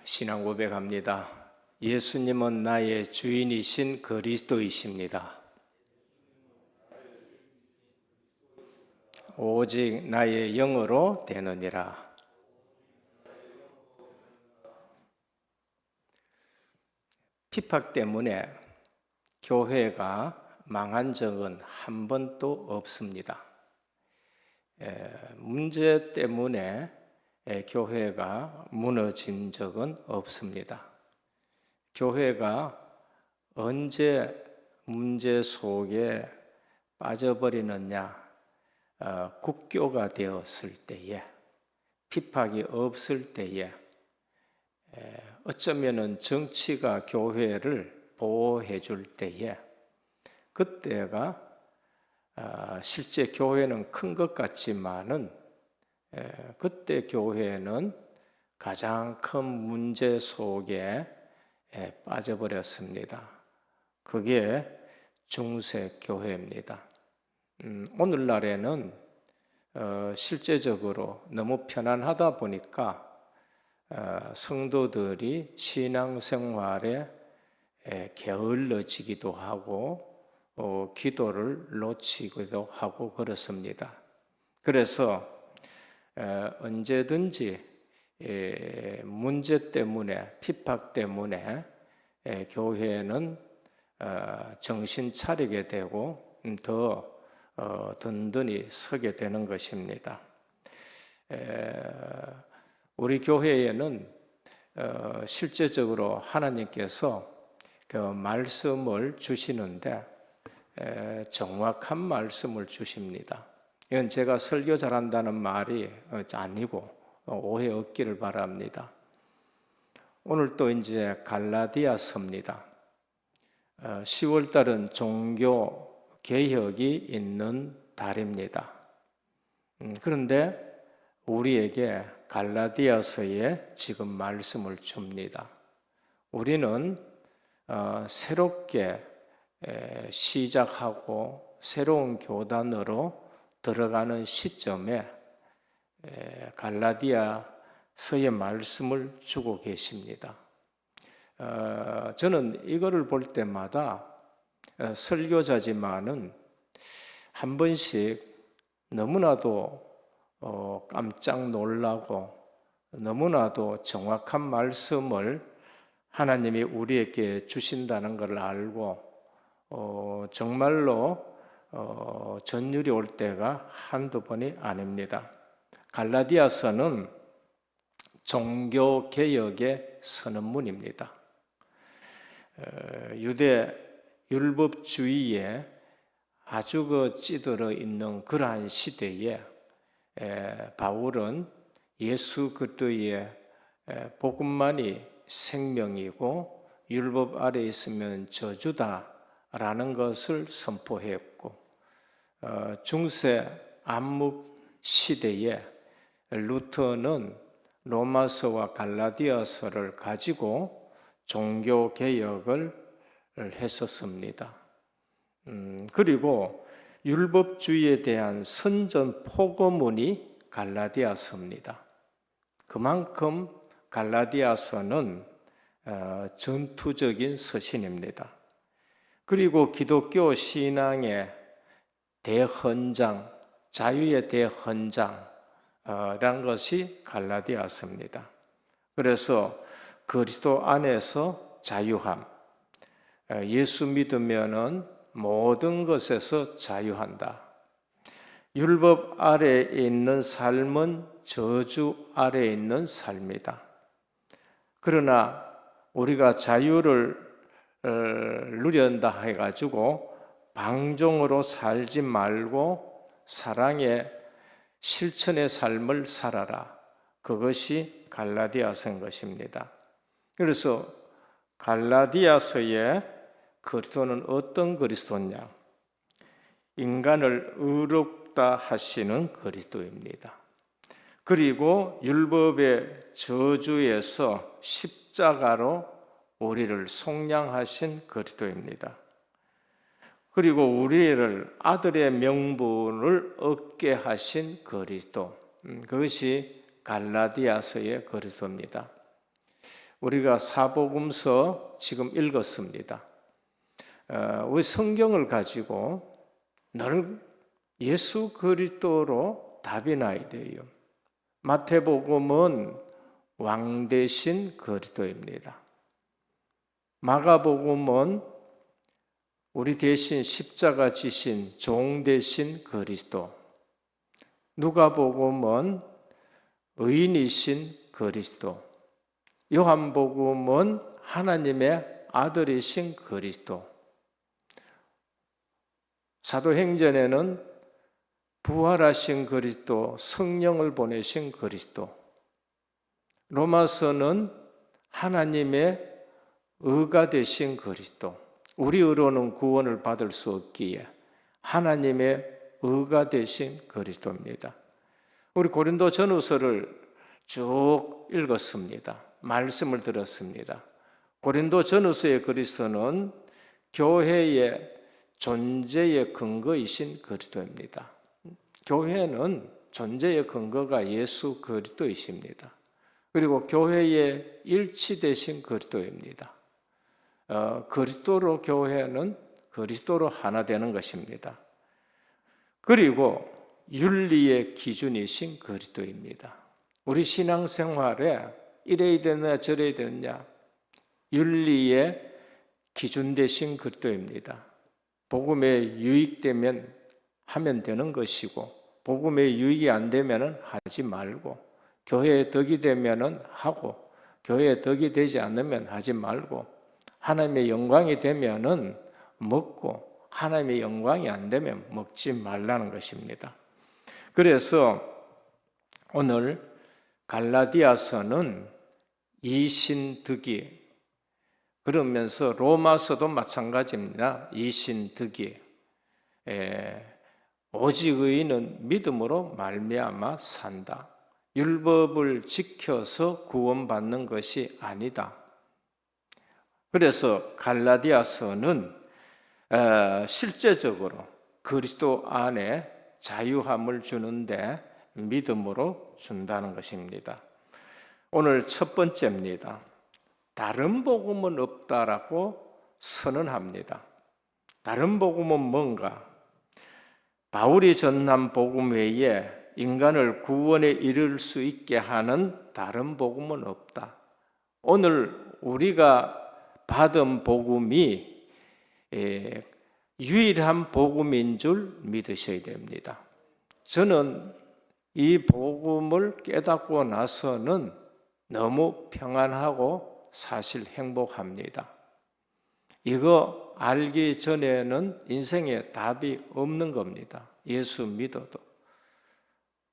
신앙 고백합니다. 예수님은 나의 주인이신 그리스도이십니다. 오직 나의 영으로 되느니라. 핍박 때문에 교회가 망한 적은 한 번도 없습니다. 문제 때문에 교회가 무너진 적은 없습니다. 교회가 언제 문제 속에 빠져버리느냐? 국교가 되었을 때에, 핍박이 없을 때에, 어쩌면은 정치가 교회를 보호해 줄 때에, 그때가 실제 교회는 큰 것 같지만은 그때 교회는 가장 큰 문제 속에 빠져버렸습니다. 그게 중세 교회입니다. 오늘날에는 실제적으로 너무 편안하다 보니까 성도들이 신앙생활에 게을러지기도 하고 기도를 놓치기도 하고 그렇습니다. 그래서 언제든지 문제 때문에, 핍박 때문에 교회는 정신 차리게 되고 더 든든히 서게 되는 것입니다. 우리 교회에는 실제적으로 하나님께서 그 말씀을 주시는데 정확한 말씀을 주십니다. 이건 제가 설교 잘한다는 말이 아니고 오해 없기를 바랍니다. 오늘 또 이제 갈라디아서입니다. 10월 달은 종교 개혁이 있는 달입니다. 그런데 우리에게 갈라디아서에 지금 말씀을 줍니다. 우리는 새롭게 시작하고 새로운 교단으로 들어가는 시점에 갈라디아서의 말씀을 주고 계십니다. 저는 이거를 볼 때마다 설교자지만은 한 번씩 너무나도 깜짝 놀라고 너무나도 정확한 말씀을 하나님이 우리에게 주신다는 걸 알고 정말로 전율이 올 때가 한두 번이 아닙니다. 갈라디아서는 종교개혁의 선언문입니다. 유대 율법주의에 아주 찌들어 있는 그러한 시대에 바울은 예수 그리스도의 복음만이 생명이고 율법 아래 있으면 저주다라는 것을 선포했고 중세 암묵 시대에 루터는 로마서와 갈라디아서를 가지고 종교개혁을 했었습니다. 그리고 율법주의에 대한 선전 포고문이 갈라디아서입니다. 그만큼 갈라디아서는 전투적인 서신입니다. 그리고 기독교 신앙의 대헌장, 자유의 대헌장이라는 것이 갈라디아서입니다. 그래서 그리스도 안에서 자유함, 예수 믿으면은 모든 것에서 자유한다. 율법 아래에 있는 삶은 저주 아래에 있는 삶이다. 그러나 우리가 자유를 누린다 해가지고 방종으로 살지 말고 사랑의 실천의 삶을 살아라. 그것이 갈라디아서인 것입니다. 그래서 갈라디아서에 그리스도는 어떤 그리스도냐? 인간을 의롭다 하시는 그리스도입니다. 그리고 율법의 저주에서 십자가로 우리를 속량하신 그리스도입니다. 그리고 우리를 아들의 명분을 얻게 하신 그리스도, 그것이 갈라디아서의 그리스도입니다. 우리가 사복음서 지금 읽었습니다. 우리 성경을 가지고 늘 예수 그리스도로 답이 나야 돼요. 마태복음은 왕 대신 그리스도입니다. 마가복음은 우리 대신 십자가 지신 종 대신 그리스도. 누가복음은 의인이신 그리스도. 요한복음은 하나님의 아들이신 그리스도. 사도행전에는 부활하신 그리스도, 성령을 보내신 그리스도. 로마서는 하나님의 의가 되신 그리스도. 우리 의로는 구원을 받을 수 없기에 하나님의 의가 되신 그리스도입니다. 우리 고린도 전후서를 쭉 읽었습니다. 말씀을 들었습니다. 고린도 전후서의 그리스도는 교회의 존재의 근거이신 그리스도입니다. 교회는 존재의 근거가 예수 그리스도이십니다. 그리고 교회의 일치되신 그리스도입니다. 그리스도로 교회는 그리스도로 하나 되는 것입니다. 그리고 윤리의 기준이신 그리스도입니다. 우리 신앙생활에 이래야 되느냐 저래야 되느냐 윤리의 기준 되신 그리스도입니다. 복음에 유익되면 하면 되는 것이고 복음에 유익이 안 되면 하지 말고 교회에 덕이 되면 하고 교회에 덕이 되지 않으면 하지 말고 하나님의 영광이 되면 먹고 하나님의 영광이 안 되면 먹지 말라는 것입니다. 그래서 오늘 갈라디아서는 이신득이 그러면서 로마서도 마찬가지입니다. 이신득이 오직 의인은 믿음으로 말미암아 산다. 율법을 지켜서 구원받는 것이 아니다. 그래서 갈라디아서는 실제적으로 그리스도 안에 자유함을 주는데 믿음으로 준다는 것입니다. 오늘 첫 번째입니다. 다른 복음은 없다라고 선언합니다. 다른 복음은 뭔가? 바울이 전한 복음 외에 인간을 구원에 이를 수 있게 하는 다른 복음은 없다. 오늘 우리가 받은 복음이 유일한 복음인 줄 믿으셔야 됩니다. 저는 이 복음을 깨닫고 나서는 너무 평안하고 사실 행복합니다. 이거 알기 전에는 인생에 답이 없는 겁니다. 예수 믿어도.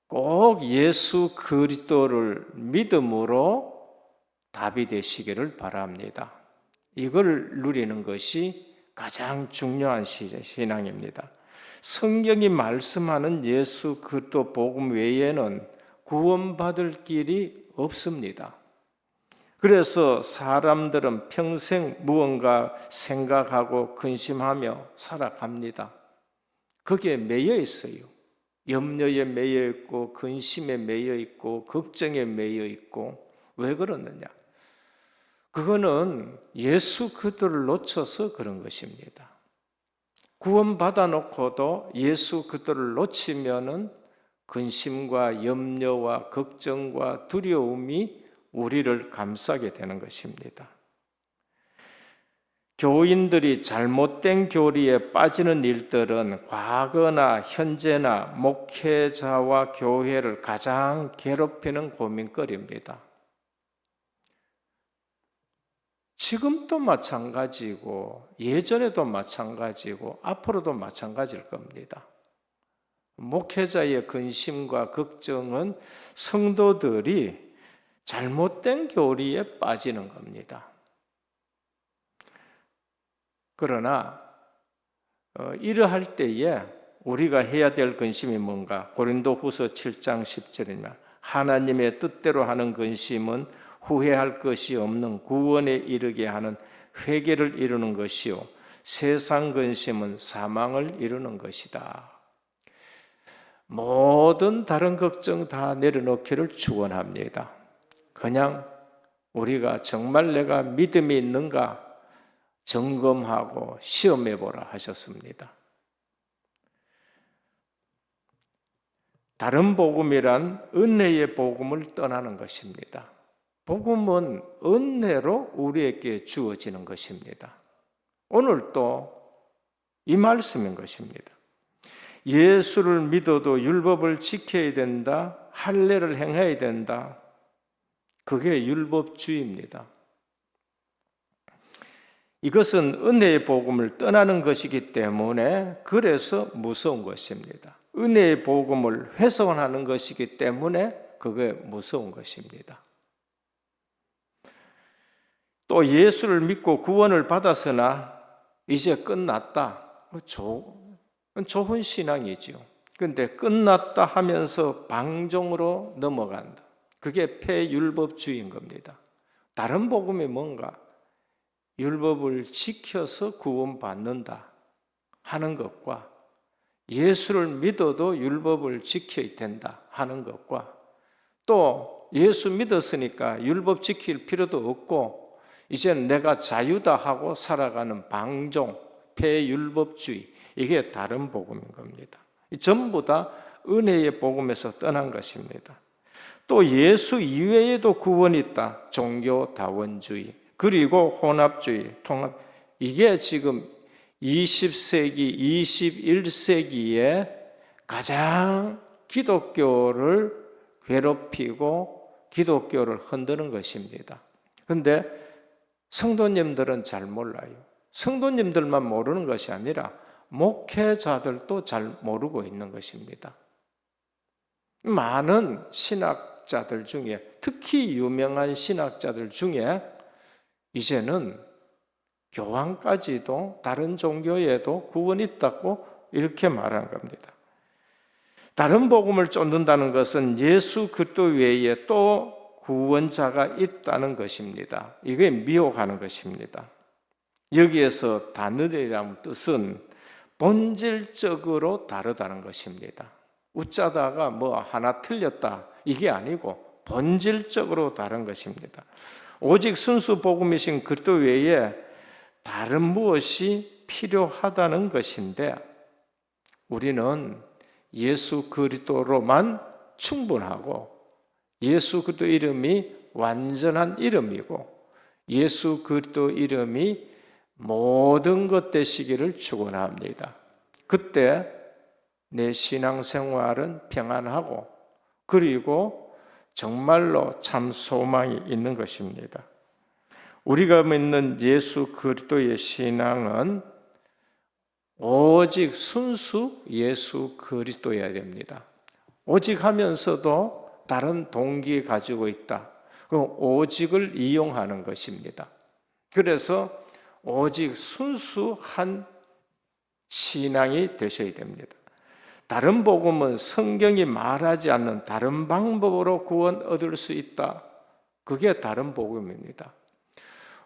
꼭 예수 그리스도를 믿음으로 답이 되시기를 바랍니다. 이걸 누리는 것이 가장 중요한 신앙입니다. 성경이 말씀하는 예수 그리스도 복음 외에는 구원받을 길이 없습니다. 그래서 사람들은 평생 무언가 생각하고 근심하며 살아갑니다. 거기에 매여 있어요. 염려에 매여 있고 근심에 매여 있고 걱정에 매여 있고 왜 그러느냐? 그거는 예수 그리스도를 놓쳐서 그런 것입니다. 구원받아 놓고도 예수 그리스도를 놓치면은 근심과 염려와 걱정과 두려움이 우리를 감싸게 되는 것입니다. 교인들이 잘못된 교리에 빠지는 일들은 과거나 현재나 목회자와 교회를 가장 괴롭히는 고민거리입니다. 지금도 마찬가지고 예전에도 마찬가지고 앞으로도 마찬가지일 겁니다. 목회자의 근심과 걱정은 성도들이 잘못된 교리에 빠지는 겁니다. 그러나 이러할 때에 우리가 해야 될 근심이 뭔가? 고린도후서 7장 10절이나 하나님의 뜻대로 하는 근심은 후회할 것이 없는 구원에 이르게 하는 회개를 이루는 것이요 세상 근심은 사망을 이루는 것이다. 모든 다른 걱정 다 내려놓기를 축원합니다. 그냥 우리가 정말 내가 믿음이 있는가 점검하고 시험해 보라 하셨습니다. 다른 복음이란 은혜의 복음을 떠나는 것입니다. 복음은 은혜로 우리에게 주어지는 것입니다. 오늘도 이 말씀인 것입니다. 예수를 믿어도 율법을 지켜야 된다, 할례를 행해야 된다. 그게 율법주의입니다. 이것은 은혜의 복음을 떠나는 것이기 때문에 그래서 무서운 것입니다. 은혜의 복음을 훼손하는 것이기 때문에 그게 무서운 것입니다. 또 예수를 믿고 구원을 받았으나 이제 끝났다. 좋은 신앙이지요. 그런데 끝났다 하면서 방종으로 넘어간다. 그게 폐율법주의인 겁니다. 다른 복음이 뭔가 율법을 지켜서 구원받는다 하는 것과 예수를 믿어도 율법을 지켜야 된다 하는 것과 또 예수 믿었으니까 율법 지킬 필요도 없고 이제는 내가 자유다 하고 살아가는 방종, 폐율법주의, 이게 다른 복음인 겁니다. 전부 다 은혜의 복음에서 떠난 것입니다. 또 예수 이외에도 구원이 있다. 종교다원주의, 그리고 혼합주의, 통합, 이게 지금 20세기, 21세기에 가장 기독교를 괴롭히고 기독교를 흔드는 것입니다. 그런데 성도님들은 잘 몰라요. 성도님들만 모르는 것이 아니라 목회자들도 잘 모르고 있는 것입니다. 많은 신학자들 중에, 특히 유명한 신학자들 중에 이제는 교황까지도 다른 종교에도 구원이 있다고 이렇게 말하는 겁니다. 다른 복음을 쫓는다는 것은 예수 그리스도 외에 또 구원자가 있다는 것입니다. 이게 미혹하는 것입니다. 여기에서 다르다는 뜻은 본질적으로 다르다는 것입니다. 웃자다가 뭐 하나 틀렸다 이게 아니고 본질적으로 다른 것입니다. 오직 순수 복음이신 그리스도 외에 다른 무엇이 필요하다는 것인데 우리는 예수 그리스도로만 충분하고 예수 그리스도 이름이 완전한 이름이고 예수 그리스도 이름이 모든 것 되시기를 축원합니다. 그때 내 신앙생활은 평안하고 그리고 정말로 참 소망이 있는 것입니다. 우리가 믿는 예수 그리스도의 신앙은 오직 순수 예수 그리스도여야 됩니다. 오직 하면서도 다른 동기 가지고 있다. 그럼 오직을 이용하는 것입니다. 그래서 오직 순수한 신앙이 되셔야 됩니다. 다른 복음은 성경이 말하지 않는 다른 방법으로 구원 얻을 수 있다. 그게 다른 복음입니다.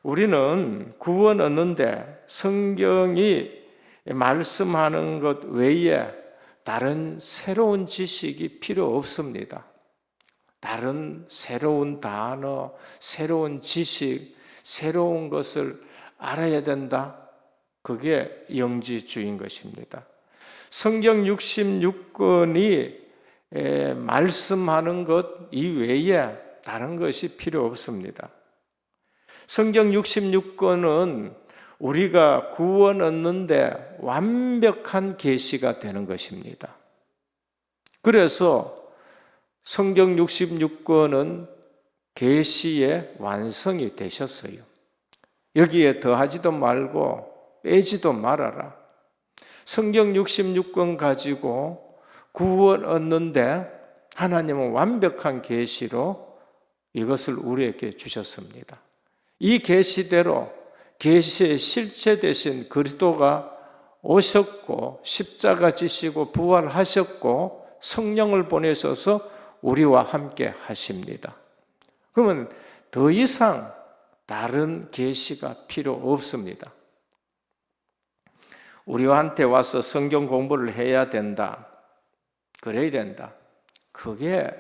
우리는 구원 얻는데 성경이 말씀하는 것 외에 다른 새로운 지식이 필요 없습니다. 다른 새로운 단어, 새로운 지식, 새로운 것을 알아야 된다. 그게 영지주의인 것입니다. 성경 66권이 말씀하는 것 이외에 다른 것이 필요 없습니다. 성경 66권은 우리가 구원 얻는데 완벽한 계시가 되는 것입니다. 그래서 성경 66권은 계시의 완성이 되셨어요. 여기에 더하지도 말고 빼지도 말아라. 성경 66권 가지고 구원 얻는데 하나님은 완벽한 계시로 이것을 우리에게 주셨습니다. 이 계시대로 계시의 실체 되신 그리스도가 오셨고 십자가 지시고 부활하셨고 성령을 보내셔서 우리와 함께 하십니다. 그러면 더 이상 다른 계시가 필요 없습니다. 우리한테 와서 성경 공부를 해야 된다. 그래야 된다. 그게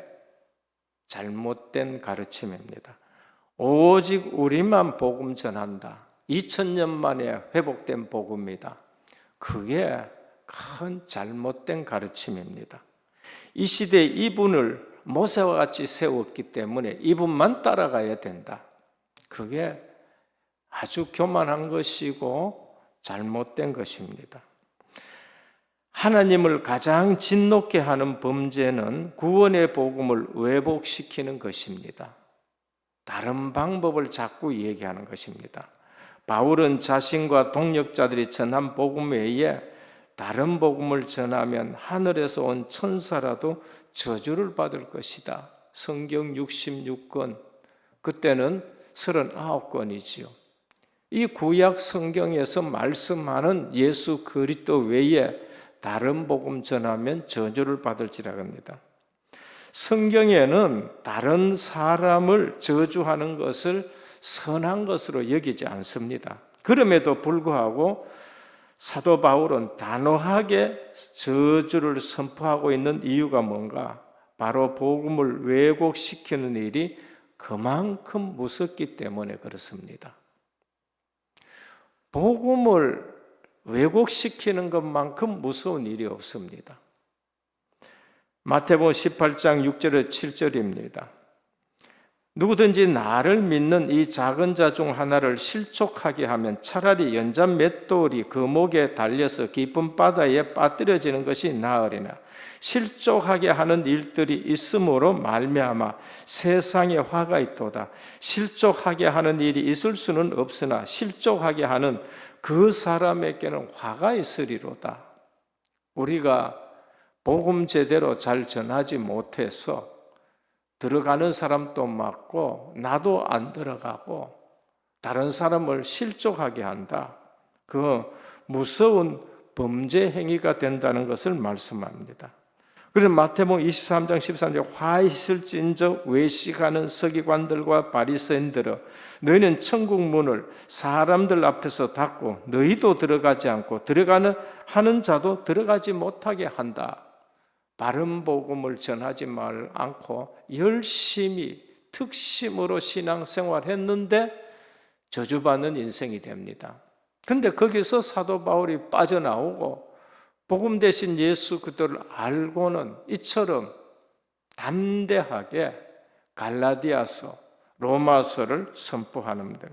잘못된 가르침입니다. 오직 우리만 복음 전한다. 2000년 만에 회복된 복음이다. 그게 큰 잘못된 가르침입니다. 이 시대에 이분을 모세와 같이 세웠기 때문에 이분만 따라가야 된다. 그게 아주 교만한 것이고 잘못된 것입니다. 하나님을 가장 진노케 하는 범죄는 구원의 복음을 왜곡시키는 것입니다. 다른 방법을 자꾸 얘기하는 것입니다. 바울은 자신과 동역자들이 전한 복음 외에 다른 복음을 전하면 하늘에서 온 천사라도 저주를 받을 것이다. 성경 66권, 그때는 39권이지요. 이 구약 성경에서 말씀하는 예수 그리스도 외에 다른 복음 전하면 저주를 받을지라 합니다. 성경에는 다른 사람을 저주하는 것을 선한 것으로 여기지 않습니다. 그럼에도 불구하고 사도 바울은 단호하게 저주를 선포하고 있는 이유가 뭔가? 바로 복음을 왜곡시키는 일이 그만큼 무섭기 때문에 그렇습니다. 복음을 왜곡시키는 것만큼 무서운 일이 없습니다. 마태복음 18장 6절에 7절입니다. 누구든지 나를 믿는 이 작은 자 중 하나를 실족하게 하면 차라리 연잔 맷돌이 그 목에 달려서 깊은 바다에 빠뜨려지는 것이 나으리나 실족하게 하는 일들이 있음으로 말미암아 세상에 화가 있도다. 실족하게 하는 일이 있을 수는 없으나 실족하게 하는 그 사람에게는 화가 있으리로다. 우리가 복음 제대로 잘 전하지 못해서 들어가는 사람도 많고 나도 안 들어가고 다른 사람을 실족하게 한다. 그 무서운 범죄 행위가 된다는 것을 말씀합니다. 그래서 마태복음 23장 13절 화 있을진저 외식하는 서기관들과 바리새인들아 너희는 천국 문을 사람들 앞에서 닫고 너희도 들어가지 않고 들어가는 하는 자도 들어가지 못하게 한다. 바른 복음을 전하지 않고 열심히 특심으로 신앙생활 했는데 저주받는 인생이 됩니다. 근데 거기서 사도 바울이 빠져나오고 복음 대신 예수 그리스도를 알고는 이처럼 담대하게 갈라디아서, 로마서를 선포하는 겁니다.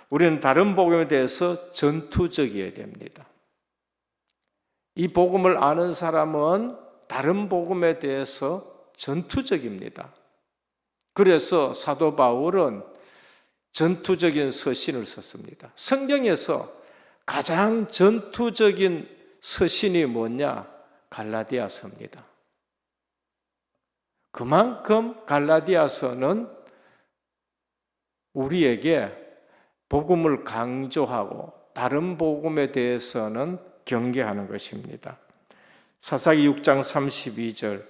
우리는 다른 복음에 대해서 전투적이어야 됩니다. 이 복음을 아는 사람은 다른 복음에 대해서 전투적입니다. 그래서 사도 바울은 전투적인 서신을 썼습니다. 성경에서 가장 전투적인 서신이 뭐냐? 갈라디아서입니다. 그만큼 갈라디아서는 우리에게 복음을 강조하고 다른 복음에 대해서는 경계하는 것입니다. 사사기 6장 32절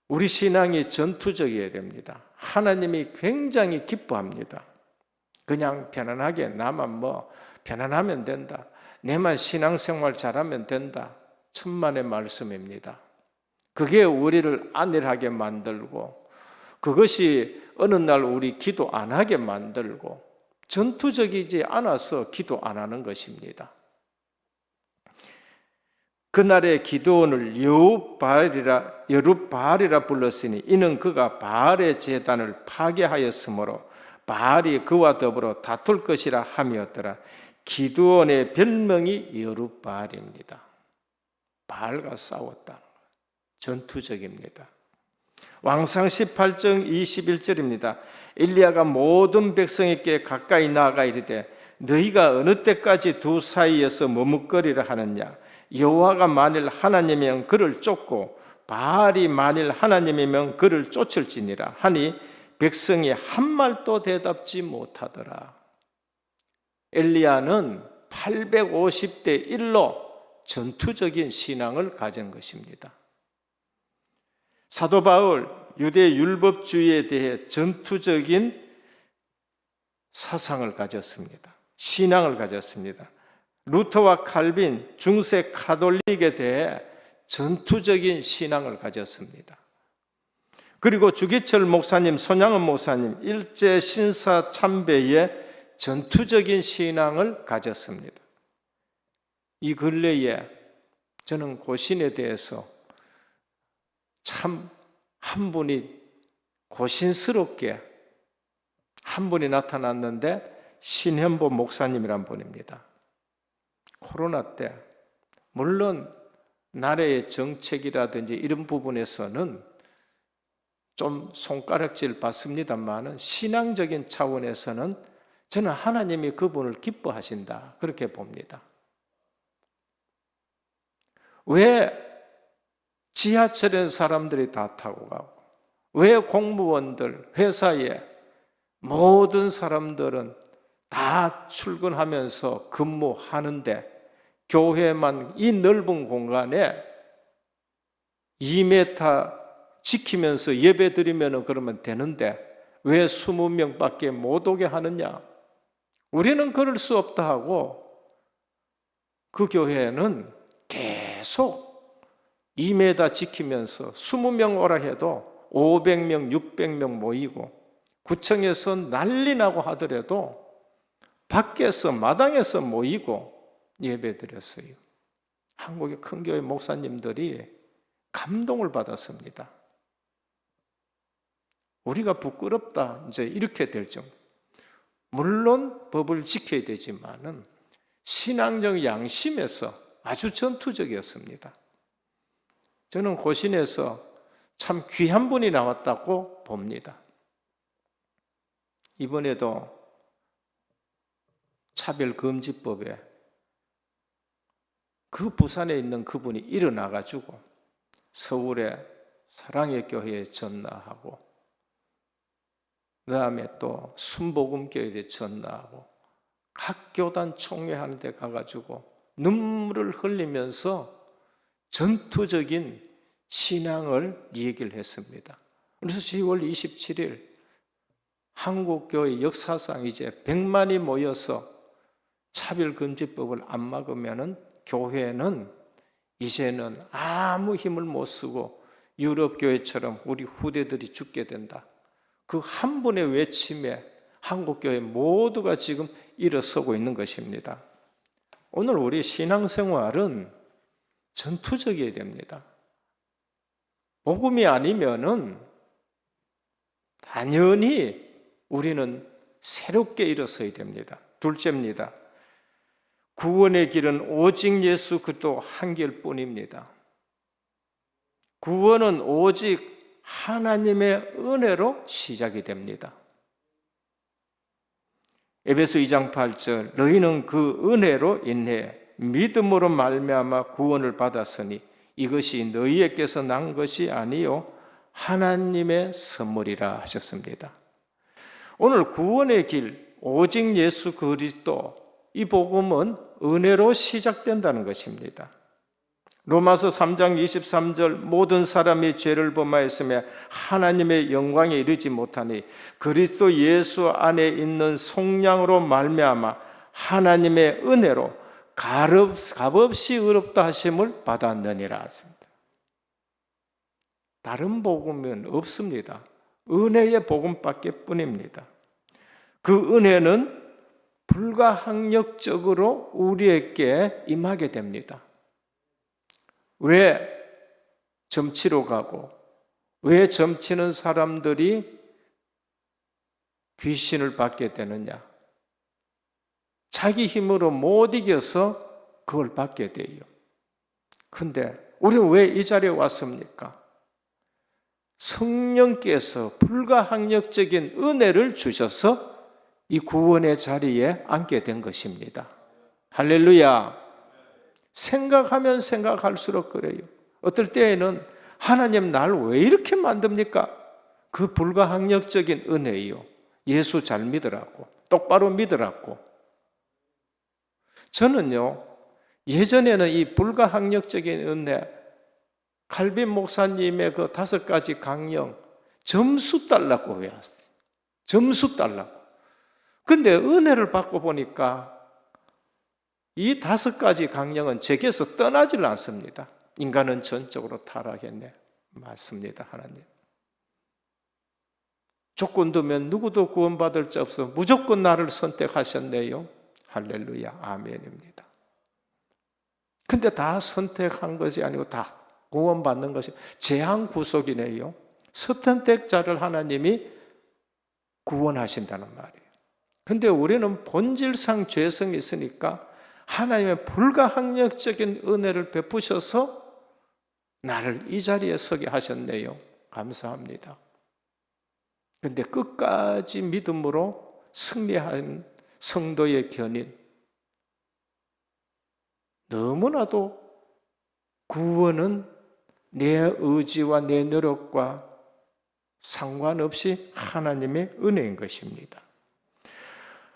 우리 신앙이 전투적이어야 됩니다. 하나님이 굉장히 기뻐합니다. 그냥 편안하게 나만 편안하면 된다. 내만 신앙생활 잘하면 된다. 천만의 말씀입니다. 그게 우리를 안일하게 만들고 그것이 어느 날 우리 기도 안 하게 만들고 전투적이지 않아서 기도 안 하는 것입니다. 그날의 기드온을 여룹바알이라 불렀으니 이는 그가 바알의 제단을 파괴하였으므로 바알이 그와 더불어 다툴 것이라 함이었더라. 기드온의 별명이 여룹바알입니다. 바알과 싸웠다. 전투적입니다. 왕상 18장 21절입니다. 엘리야가 모든 백성에게 가까이 나아가 이르되 너희가 어느 때까지 두 사이에서 머뭇거리라 하느냐. 여호와가 만일 하나님이면 그를 쫓고 바알이 만일 하나님이면 그를 쫓을지니라 하니 백성이 한 말도 대답지 못하더라. 엘리야는 850대 1로 전투적인 신앙을 가진 것입니다. 사도 바울 유대 율법주의에 대해 전투적인 사상을 가졌습니다. 신앙을 가졌습니다. 루터와 칼빈, 중세 가톨릭에 대해 전투적인 신앙을 가졌습니다. 그리고 주기철 목사님, 손양은 목사님, 일제 신사 참배의 전투적인 신앙을 가졌습니다. 이 근래에 저는 고신에 대해서 참 한 분이 고신스럽게 한 분이 나타났는데 신현보 목사님이란 분입니다. 코로나 때 물론 나라의 정책이라든지 이런 부분에서는 좀 손가락질 받습니다만은 신앙적인 차원에서는 저는 하나님이 그분을 기뻐하신다 그렇게 봅니다. 왜 지하철에 사람들이 다 타고 가고 왜 공무원들, 회사에 모든 사람들은 다 출근하면서 근무하는데 교회만 이 넓은 공간에 2m 지키면서 예배 드리면 그러면 되는데 왜 20명밖에 못 오게 하느냐? 우리는 그럴 수 없다 하고 그 교회는 계속 2m 지키면서 20명 오라 해도 500명, 600명 모이고 구청에서 난리 나고 하더라도 밖에서 마당에서 모이고 예배 드렸어요. 한국의 큰 교회 목사님들이 감동을 받았습니다. 우리가 부끄럽다 이제 이렇게 될 정도. 물론 법을 지켜야 되지만은 신앙적 양심에서 아주 전투적이었습니다. 저는 고신에서 참 귀한 분이 나왔다고 봅니다. 이번에도 차별금지법에 그 부산에 있는 그분이 일어나가지고 서울의 사랑의 교회에 전화하고 그 다음에 또 순복음교회에 전화하고 각 교단 총회하는 데 가가지고 눈물을 흘리면서 전투적인 신앙을 얘기를 했습니다. 그래서 10월 27일 한국교회 역사상 이제 100만이 모여서 차별금지법을 안 막으면은 교회는 이제는 아무 힘을 못 쓰고 유럽교회처럼 우리 후대들이 죽게 된다. 그 한 분의 외침에 한국교회 모두가 지금 일어서고 있는 것입니다. 오늘 우리 신앙생활은 전투적이어야 됩니다. 복음이 아니면은 당연히 우리는 새롭게 일어서야 됩니다. 둘째입니다. 구원의 길은 오직 예수 그리스도 한 길뿐입니다. 구원은 오직 하나님의 은혜로 시작이 됩니다. 에베소 2장 8절 너희는 그 은혜로 인해 믿음으로 말미암아 구원을 받았으니 이것이 너희에게서 난 것이 아니요 하나님의 선물이라 하셨습니다. 오늘 구원의 길 오직 예수 그리스도 이 복음은 은혜로 시작된다는 것입니다. 로마서 3장 23절 모든 사람이 죄를 범하였으며 하나님의 영광에 이르지 못하니 그리스도 예수 안에 있는 속량으로 말미암아 하나님의 은혜로 값없이 의롭다 하심을 받았느니라 하십니다. 다른 복음은 없습니다. 은혜의 복음밖에 뿐입니다. 그 은혜는 불가항력적으로 우리에게 임하게 됩니다. 왜 점치러 가고 왜 점치는 사람들이 귀신을 받게 되느냐? 자기 힘으로 못 이겨서 그걸 받게 돼요. 근데 우리는 왜 이 자리에 왔습니까? 성령께서 불가항력적인 은혜를 주셔서 이 구원의 자리에 앉게 된 것입니다. 할렐루야. 생각하면 생각할수록 그래요. 어떨 때에는 하나님 날 왜 이렇게 만듭니까? 그 불가항력적인 은혜요. 예수 잘 믿으라고, 똑바로 믿으라고. 저는요, 예전에는 이 불가항력적인 은혜, 칼빈 목사님의 그 5가지 강령, 점수 달라고 외웠어요. 점수 달라고. 근데 은혜를 받고 보니까 이 5가지 강령은 제게서 떠나질 않습니다. 인간은 전적으로 타락했네. 맞습니다, 하나님. 조건 두면 누구도 구원받을 자 없어 무조건 나를 선택하셨네요. 할렐루야, 아멘입니다. 근데 다 선택한 것이 아니고 다 구원받는 것이 제한 구속이네요. 선택자를 하나님이 구원하신다는 말이에요. 근데 우리는 본질상 죄성이 있으니까 하나님의 불가항력적인 은혜를 베푸셔서 나를 이 자리에 서게 하셨네요. 감사합니다. 근데 끝까지 믿음으로 승리한 성도의 견인, 너무나도 구원은 내 의지와 내 노력과 상관없이 하나님의 은혜인 것입니다.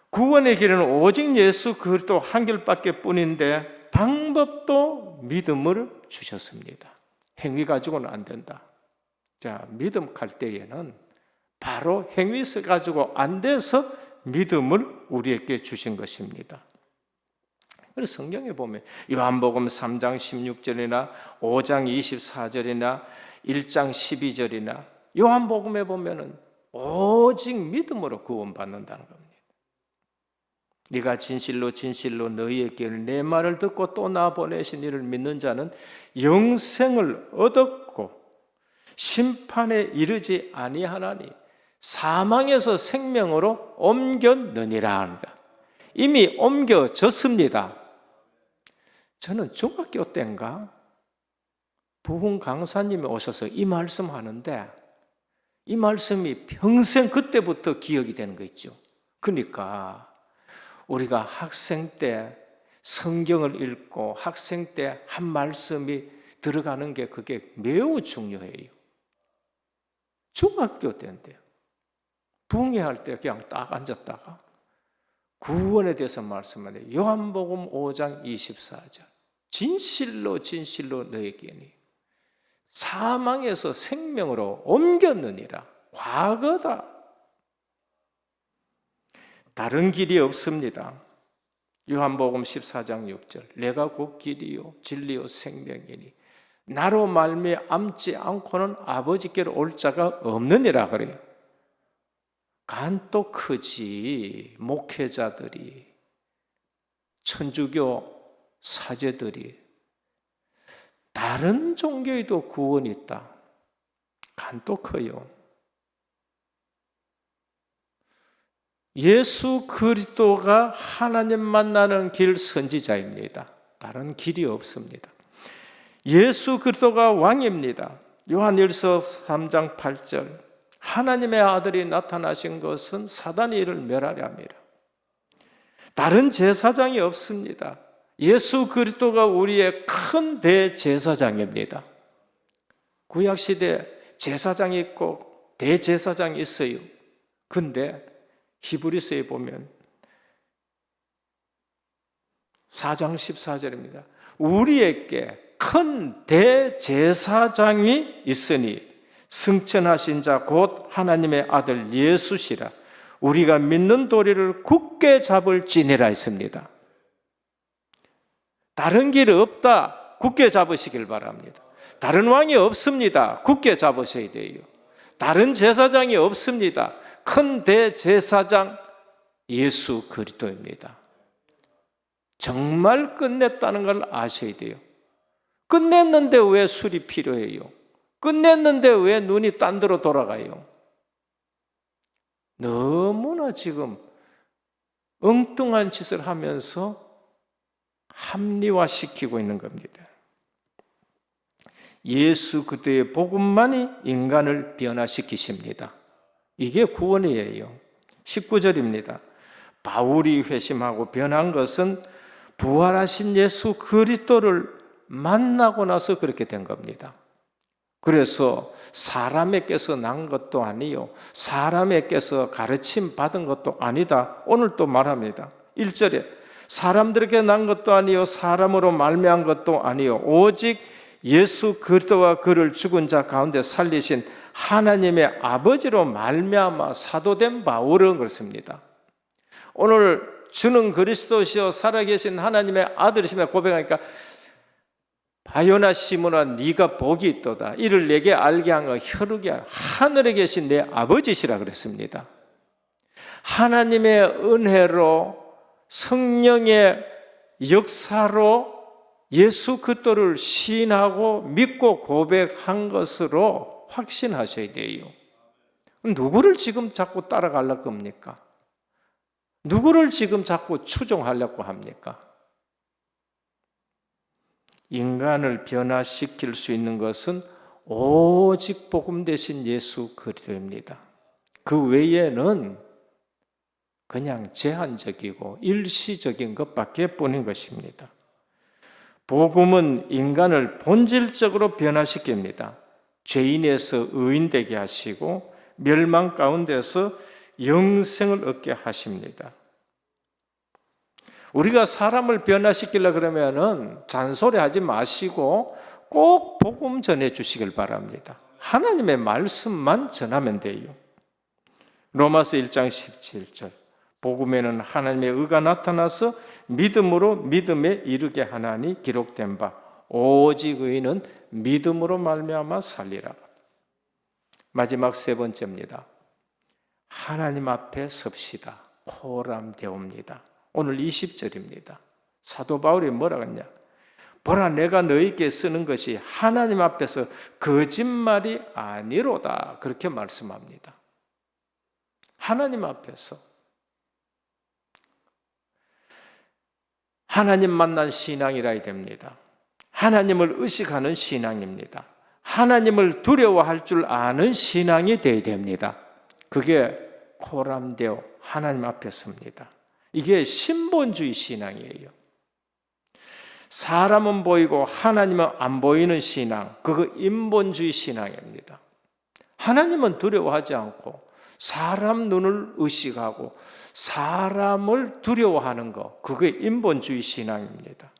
구원의 길은 오직 예수 그리스도 한 길밖에 뿐인데 방법도 믿음을 주셨습니다. 행위 가지고는 안 된다. 자, 믿음 갈 때에는 바로 행위 가지고 안 돼서 믿음을 우리에게 주신 것입니다. 그래서 성경에 보면 요한복음 3장 16절이나 5장 24절이나 1장 12절이나 요한복음에 보면은 오직 믿음으로 구원받는다는 겁니다. 네가 진실로 진실로 너희에게 내 말을 듣고 또 나 보내신 이를 믿는 자는 영생을 얻었고 심판에 이르지 아니하나니 사망에서 생명으로 옮겼느니라 합니다. 이미 옮겨졌습니다. 저는 중학교 때인가 부흥 강사님이 오셔서 이 말씀 하는데 이 말씀이 평생 그때부터 기억이 되는 거 있죠. 그러니까 우리가 학생 때 성경을 읽고 학생 때 한 말씀이 들어가는 게 그게 매우 중요해요. 중학교 때인데요. 부흥회할 때 그냥 딱 앉았다가 구원에 대해서 말씀하는데 요한복음 5장 24절 진실로 진실로 너에게니 사망에서 생명으로 옮겼느니라. 과거다. 다른 길이 없습니다. 요한복음 14장 6절 내가 곧 길이요 진리요 생명이니 나로 말미암지 않고는 아버지께로 올 자가 없느니라 그래요. 간또 크지. 목회자들이 천주교 사제들이 다른 종교에도 구원이 있다. 간또 커요. 예수 그리스도가 하나님 만나는 길 선지자입니다. 다른 길이 없습니다. 예수 그리스도가 왕입니다. 요한일서 3장 8절 하나님의 아들이 나타나신 것은 사단이 이를 멸하려 함이라. 다른 제사장이 없습니다. 예수 그리스도가 우리의 큰 대제사장입니다. 구약시대 제사장이 있고 대제사장이 있어요. 근데 히브리서에 보면 4장 14절입니다. 우리에게 큰 대제사장이 있으니 승천하신 자 곧 하나님의 아들 예수시라. 우리가 믿는 도리를 굳게 잡을지니라 했습니다. 다른 길 없다. 굳게 잡으시길 바랍니다. 다른 왕이 없습니다. 굳게 잡으셔야 돼요. 다른 제사장이 없습니다. 큰 대제사장 예수 그리스도입니다. 정말 끝냈다는 걸 아셔야 돼요. 끝냈는데 왜 술이 필요해요? 끝냈는데 왜 눈이 딴 데로 돌아가요? 너무나 지금 엉뚱한 짓을 하면서 합리화시키고 있는 겁니다. 예수 그리스도의 복음만이 인간을 변화시키십니다. 이게 구원이에요. 19절입니다. 바울이 회심하고 변한 것은 부활하신 예수 그리스도를 만나고 나서 그렇게 된 겁니다. 그래서 사람에게서 난 것도 아니요 사람에게서 가르침 받은 것도 아니다. 오늘 또 말합니다. 1절에 사람들에게 난 것도 아니요 사람으로 말미암은 것도 아니요 오직 예수 그리스도와 그를 죽은 자 가운데 살리신 하나님의 아버지로 말미암아 사도된 바울은 그렇습니다. 오늘 주는 그리스도시요 살아계신 하나님의 아들이시며 고백하니까 바요나 시몬아 네가 복이 있도다. 이를 내게 알게 한 건 혈육이 아니라 하늘에 계신 내 아버지시라 그랬습니다. 하나님의 은혜로 성령의 역사로 예수 그리스도를 시인하고 믿고 고백한 것으로 확신하셔야 돼요. 누구를 지금 자꾸 따라가려고 합니까? 누구를 지금 자꾸 추종하려고 합니까? 인간을 변화시킬 수 있는 것은 오직 복음 대신 예수 그리스도입니다. 그 외에는 그냥 제한적이고 일시적인 것밖에 뿐인 것입니다. 복음은 인간을 본질적으로 변화시킵니다. 죄인에서 의인 되게 하시고 멸망 가운데서 영생을 얻게 하십니다. 우리가 사람을 변화시키려고 그러면은 잔소리하지 마시고 꼭 복음 전해 주시길 바랍니다. 하나님의 말씀만 전하면 돼요. 로마서 1장 17절 복음에는 하나님의 의가 나타나서 믿음으로 믿음에 이르게 하나니 기록된 바 오직 의인은 믿음으로 말미암아 살리라. 마지막 세 번째입니다. 하나님 앞에 섭시다. 코람데오입니다. 오늘 20절입니다. 사도 바울이 뭐라고 했냐? 보라 내가 너희에게 쓰는 것이 하나님 앞에서 거짓말이 아니로다. 그렇게 말씀합니다. 하나님 앞에서 하나님 만난 신앙이라 해야 됩니다. 하나님을 의식하는 신앙입니다. 하나님을 두려워할 줄 아는 신앙이 되어야 됩니다. 그게 코람데오, 하나님 앞에 섭니다. 이게 신본주의 신앙이에요. 사람은 보이고 하나님은 안 보이는 신앙, 그거 인본주의 신앙입니다. 하나님은 두려워하지 않고 사람 눈을 의식하고 사람을 두려워하는 것, 그게 인본주의 신앙입니다.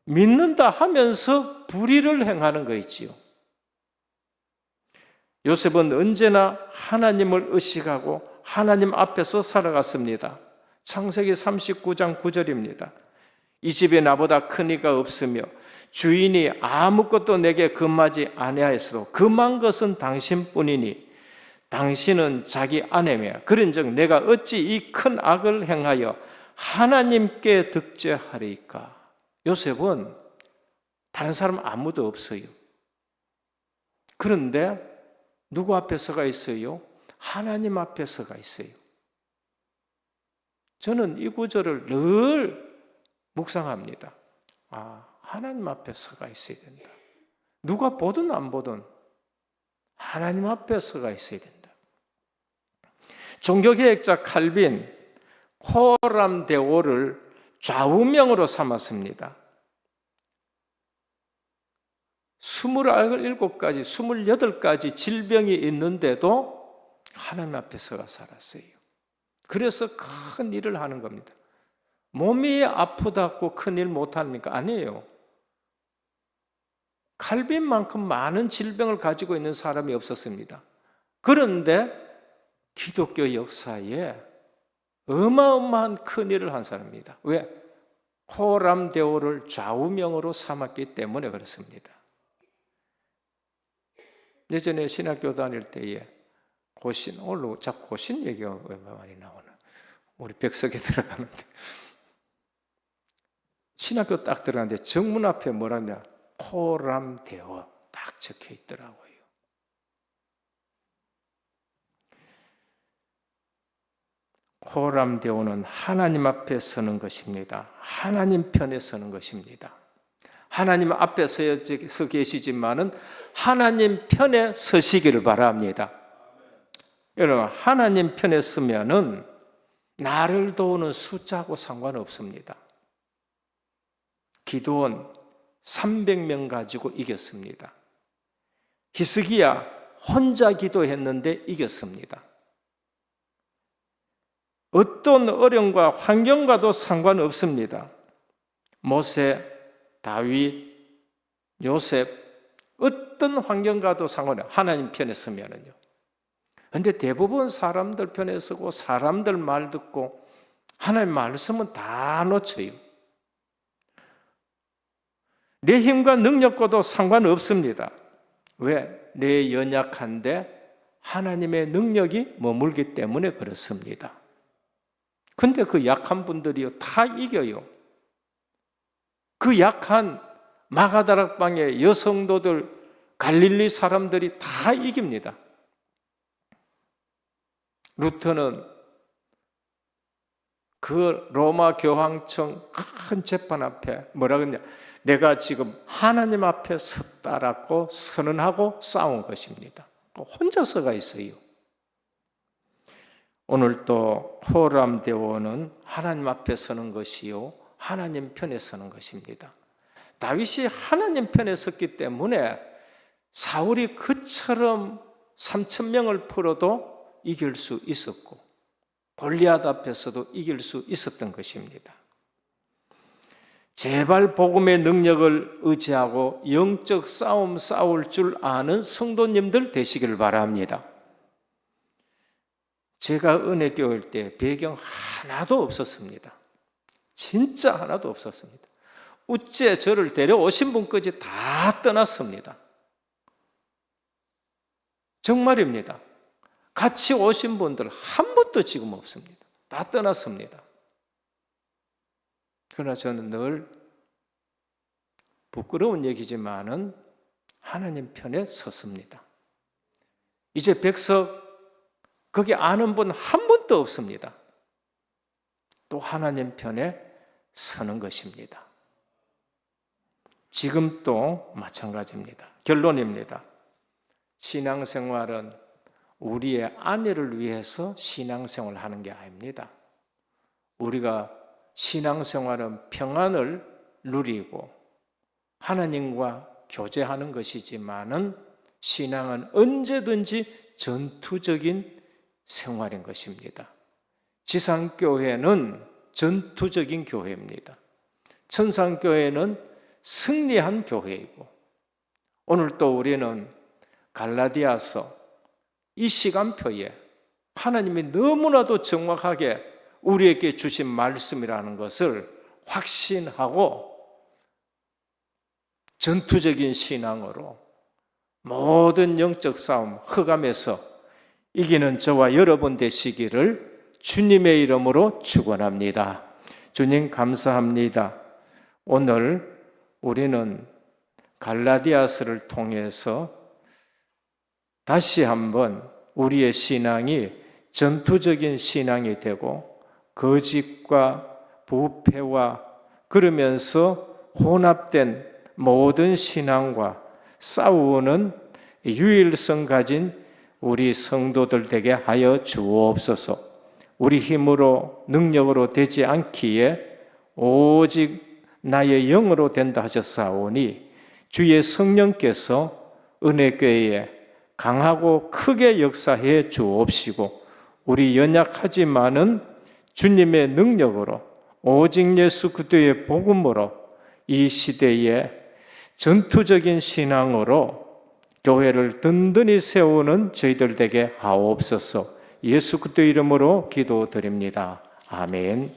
믿는다 하면서 불의를 행하는 거 있지요. 요셉은 언제나 하나님을 의식하고 하나님 앞에서 살아갔습니다. 창세기 39장 9절입니다. 이 집에 나보다 큰 이가 없으며 주인이 아무것도 내게 금하지 아니하였어도 금한 것은 당신뿐이니 당신은 자기 아내며 그런즉 내가 어찌 이 큰 악을 행하여 하나님께 득죄하리까? 요셉은 다른 사람 아무도 없어요. 그런데 누구 앞에 서가 있어요? 하나님 앞에 서가 있어요. 저는 이 구절을 늘 묵상합니다. 하나님 앞에 서가 있어야 된다. 누가 보든 안 보든 하나님 앞에 서가 있어야 된다. 종교개혁자 칼빈 코람데오를 좌우명으로 삼았습니다. 27가지, 28가지 질병이 있는데도 하나님 앞에 서가 살았어요. 그래서 큰 일을 하는 겁니다. 몸이 아프다고 큰 일 못합니까? 아니에요. 칼빈만큼 많은 질병을 가지고 있는 사람이 없었습니다. 그런데 기독교 역사에 어마어마한 큰 일을 한 사람입니다. 왜? 코람데오를 좌우명으로 삼았기 때문에 그렇습니다. 예전에 신학교 다닐 때에 고신, 오늘 자꾸 고신 얘기가 왜 많이 나오나? 우리 벽석에 들어가는데 신학교 딱 들어가는데 정문 앞에 뭐라냐? 코람데오 딱 적혀 있더라고요. 코람데오는 하나님 앞에 서는 것입니다. 하나님 편에 서는 것입니다. 하나님 앞에 서 계시지만은 하나님 편에 서시기를 바랍니다. 여러분, 하나님 편에 서면은 나를 도우는 숫자하고 상관없습니다. 기드온 300명 가지고 이겼습니다. 히스기야 혼자 기도했는데 이겼습니다. 어떤 어려움과 환경과도 상관없습니다. 모세, 다윗, 요셉 어떤 환경과도 상관없어요. 하나님 편에 서면은요. 그런데 대부분 사람들 편에 서고 사람들 말 듣고 하나님 말씀은 다 놓쳐요. 내 힘과 능력과도 상관없습니다. 왜? 내 연약한데 하나님의 능력이 머물기 때문에 그렇습니다. 근데 그 약한 분들이요, 다 이겨요. 그 약한 마가다락방의 여성도들, 갈릴리 사람들이 다 이깁니다. 루터는 그 로마 교황청 큰 재판 앞에 뭐라 그러냐, 내가 지금 하나님 앞에 섰다라고 선언하고 싸운 것입니다. 혼자서가 있어요. 오늘 또 호람 대원은 하나님 앞에 서는 것이요, 하나님 편에 서는 것입니다. 다윗이 하나님 편에 섰기 때문에 사울이 그처럼 3,000명을 풀어도 이길 수 있었고 골리앗 앞에서도 이길 수 있었던 것입니다. 제발 복음의 능력을 의지하고 영적 싸움 싸울 줄 아는 성도님들 되시길 바랍니다. 제가 은혜교회 올 때 배경 하나도 없었습니다. 진짜 하나도 없었습니다. 우째 저를 데려오신 분까지 다 떠났습니다. 정말입니다. 같이 오신 분들 한 분도 지금 없습니다. 다 떠났습니다. 그러나 저는 늘 부끄러운 얘기지만은 하나님 편에 섰습니다. 이제 백석 거기 아는 분 한 분도 없습니다. 또 하나님 편에 서는 것입니다. 지금 또 마찬가지입니다. 결론입니다. 신앙생활은 우리의 아내를 위해서 신앙생활을 하는 게 아닙니다. 우리가 신앙생활은 평안을 누리고 하나님과 교제하는 것이지만은 신앙은 언제든지 전투적인 생활인 것입니다. 지상교회는 전투적인 교회입니다. 천상교회는 승리한 교회이고, 오늘 또 우리는 갈라디아서 이 시간표에 하나님이 너무나도 정확하게 우리에게 주신 말씀이라는 것을 확신하고 전투적인 신앙으로 모든 영적 싸움 흑암에서 이기는 저와 여러분 되시기를 주님의 이름으로 축원합니다. 주님 감사합니다. 오늘 우리는 갈라디아서를 통해서 다시 한번 우리의 신앙이 전투적인 신앙이 되고 거짓과 부패와 그러면서 혼합된 모든 신앙과 싸우는 유일성 가진 우리 성도들 되게 하여 주옵소서. 우리 힘으로 능력으로 되지 않기에 오직 나의 영으로 된다 하셨사오니 주의 성령께서 은혜교회에 강하고 크게 역사해 주옵시고 우리 연약하지만은 주님의 능력으로 오직 예수 그리스도의 복음으로 이 시대에 전투적인 신앙으로 교회를 든든히 세우는 저희들 되게 하옵소서. 예수 그리스도 이름으로 기도드립니다. 아멘.